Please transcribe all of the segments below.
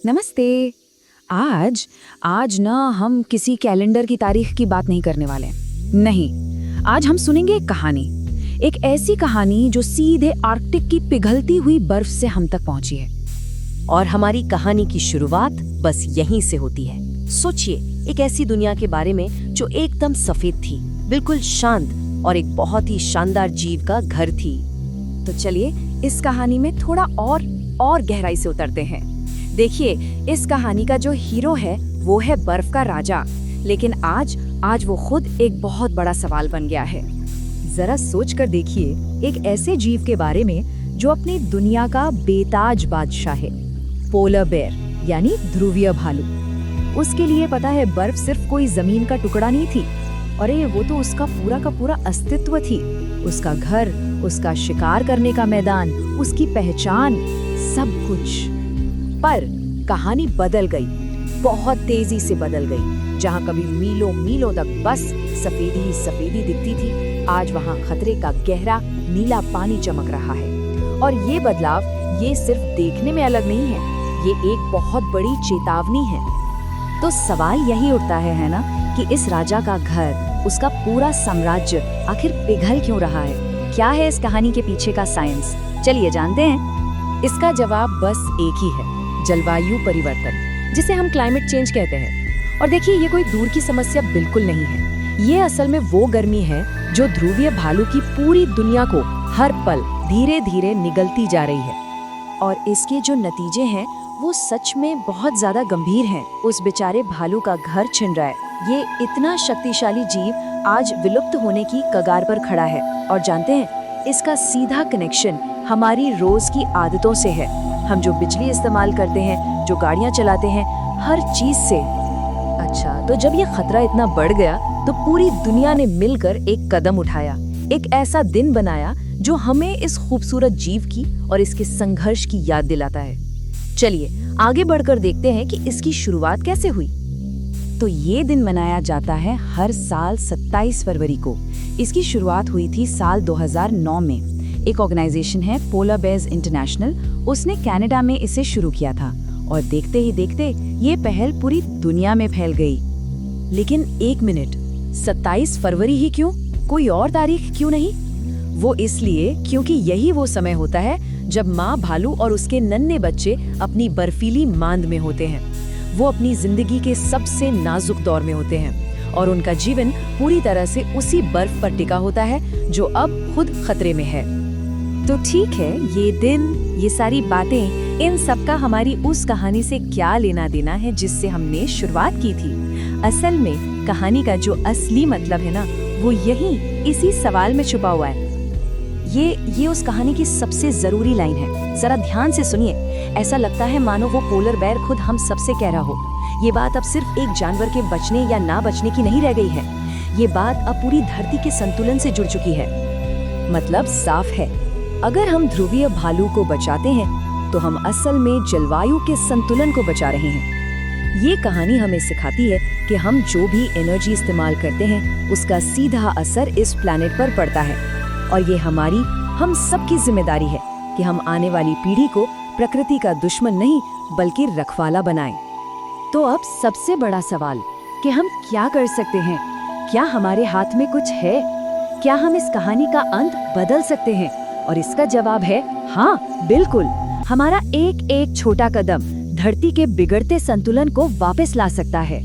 नमस्ते। आज आज ना हम किसी कैलेंडर की तारीख की बात नहीं करने वाले हैं। नहीं, आज हम सुनेंगे एक कहानी। एक ऐसी कहानी जो सीधे आर्कटिक की पिघलती हुई बर्फ से हम तक पहुंची है। और हमारी कहानी की शुरुआत बस यहीं से होती है। सोचिए, एक ऐसी दुनिया के बारे में जो एकदम सफेद थी, बिल्कुल शांत, और एक बहुत ही शानदार जीव का घर थी। तो चलिए इस कहानी में थोड़ा और गहराई से उतरते हैं। देखिए, इस कहानी का जो हीरो है वो है बर्फ का राजा, लेकिन आज वो खुद एक बहुत बड़ा सवाल बन गया है। जरा सोच कर देखिए, एक ऐसे जीव के बारे में जो अपनी दुनिया का बेताज बादशाह है, पोलर बेयर यानी ध्रुवीय भालू। उसके लिए पता है, बर्फ सिर्फ कोई जमीन का टुकड़ा नहीं थी, अरे वो तो उसका पूरा का पूरा अस्तित्व थी। उसका घर, उसका शिकार करने का मैदान, उसकी पहचान, सब कुछ। पर कहानी बदल गई, बहुत तेजी से बदल गई। जहाँ कभी मीलों मीलों तक बस सफेदी ही सफेदी दिखती थी, आज वहाँ खतरे का गहरा नीला पानी चमक रहा है। और ये बदलाव ये सिर्फ देखने में अलग नहीं है, ये एक बहुत बड़ी चेतावनी है। तो सवाल यही उठता है ना, कि इस राजा का घर, उसका पूरा साम्राज्य आखिर पिघल क्यों रहा है? क्या है इस कहानी के पीछे का साइंस? चलिए जानते हैं। इसका जवाब बस एक ही है, जलवायु परिवर्तन, जिसे हम क्लाइमेट चेंज कहते हैं। और देखिए, ये कोई दूर की समस्या बिल्कुल नहीं है। ये असल में वो गर्मी है जो ध्रुवीय भालू की पूरी दुनिया को हर पल धीरे धीरे निगलती जा रही है। और इसके जो नतीजे हैं वो सच में बहुत ज्यादा गंभीर हैं। उस बेचारे भालू का घर छिन रहा है। ये इतना शक्तिशाली जीव आज विलुप्त होने की कगार पर खड़ा है। और जानते हैं, इसका सीधा कनेक्शन हमारी रोज की आदतों से है। हम जो बिजली इस्तेमाल करते हैं, जो गाड़ियां चलाते हैं, हर चीज से। अच्छा, तो जब ये खतरा इतना बढ़ गया तो पूरी दुनिया ने मिलकर एक कदम उठाया, एक ऐसा दिन बनाया जो हमें इस खूबसूरत जीव की और इसके संघर्ष की याद दिलाता है। चलिए आगे बढ़कर देखते हैं कि इसकी शुरुआत कैसे हुई। तो ये दिन मनाया जाता है हर साल 27 फरवरी को। इसकी शुरुआत हुई थी साल 2009 में। एक ऑर्गेनाइजेशन है पोलर बेयर्स इंटरनेशनल, उसने कनाडा में इसे शुरू किया था। और देखते ही देखते ये पहल पूरी दुनिया में फैल गई। लेकिन एक मिनट, 27 फरवरी ही क्यों? कोई और तारीख क्यों नहीं? वो इसलिए क्योंकि यही वो समय होता है जब माँ भालू और उसके नन्हे बच्चे अपनी बर्फीली मांद में होते हैं। वो अपनी जिंदगी के सबसे नाजुक दौर में होते हैं और उनका जीवन पूरी तरह से उसी बर्फ पर टिका होता है जो अब खुद खतरे में है। तो ठीक है, ये दिन, ये सारी बातें, इन सब का हमारी उस कहानी से क्या लेना देना है जिससे हमने शुरुआत की थी? असल में कहानी का जो असली मतलब है ना, वो यही इसी सवाल में छुपा हुआ है। ये उस कहानी की सबसे जरूरी लाइन है। जरा ध्यान से सुनिए। ऐसा लगता है मानो वो पोलर बेयर खुद हम सबसे कह रहा हो। ये बात अब सिर्फ एक जानवर के बचने या ना बचने की नहीं रह गई है। ये बात अब पूरी धरती के संतुलन से जुड़ चुकी है। मतलब साफ है, अगर हम ध्रुवीय भालू को बचाते हैं तो हम असल में जलवायु के संतुलन को बचा रहे हैं। ये कहानी हमें सिखाती है कि हम जो भी एनर्जी इस्तेमाल करते हैं उसका सीधा असर इस प्लैनेट पर पड़ता है। और ये हम सबकी जिम्मेदारी है कि हम आने वाली पीढ़ी को प्रकृति का दुश्मन नहीं बल्कि रखवाला बनाएं। तो अब सबसे बड़ा सवाल कि हम क्या कर सकते हैं? क्या हमारे हाथ में कुछ है? क्या हम इस कहानी का अंत बदल सकते हैं? और इसका जवाब है हाँ, बिल्कुल। हमारा एक एक छोटा कदम धरती के बिगड़ते संतुलन को वापस ला सकता है।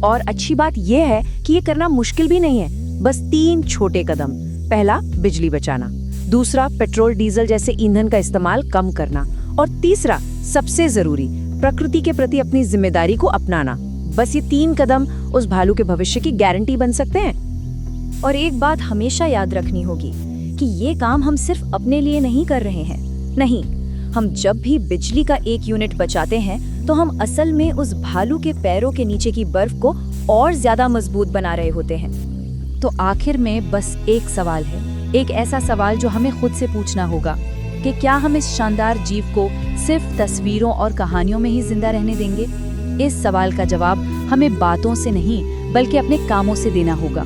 और अच्छी बात यह है कि ये करना मुश्किल भी नहीं है। बस 3 छोटे कदम। पहला, बिजली बचाना। दूसरा, पेट्रोल डीजल जैसे ईंधन का इस्तेमाल कम करना। और तीसरा, सबसे जरूरी, प्रकृति के प्रति अपनी जिम्मेदारी को अपनाना। बस ये 3 कदम उस भालू के भविष्य की गारंटी बन सकते हैं। और एक बात हमेशा याद रखनी होगी कि ये काम हम सिर्फ अपने लिए नहीं कर रहे हैं। नहीं, हम जब भी बिजली का 1 यूनिट बचाते हैं तो हम असल में उस भालू के पैरों के नीचे की बर्फ को और ज्यादा मजबूत बना रहे होते हैं। तो आखिर में बस एक सवाल है, एक ऐसा सवाल जो हमें खुद से पूछना होगा कि क्या हम इस शानदार जीव को सिर्फ तस्वीरों और कहानियों में ही जिंदा रहने देंगे? इस सवाल का जवाब हमें बातों से नहीं बल्कि अपने कामों से देना होगा।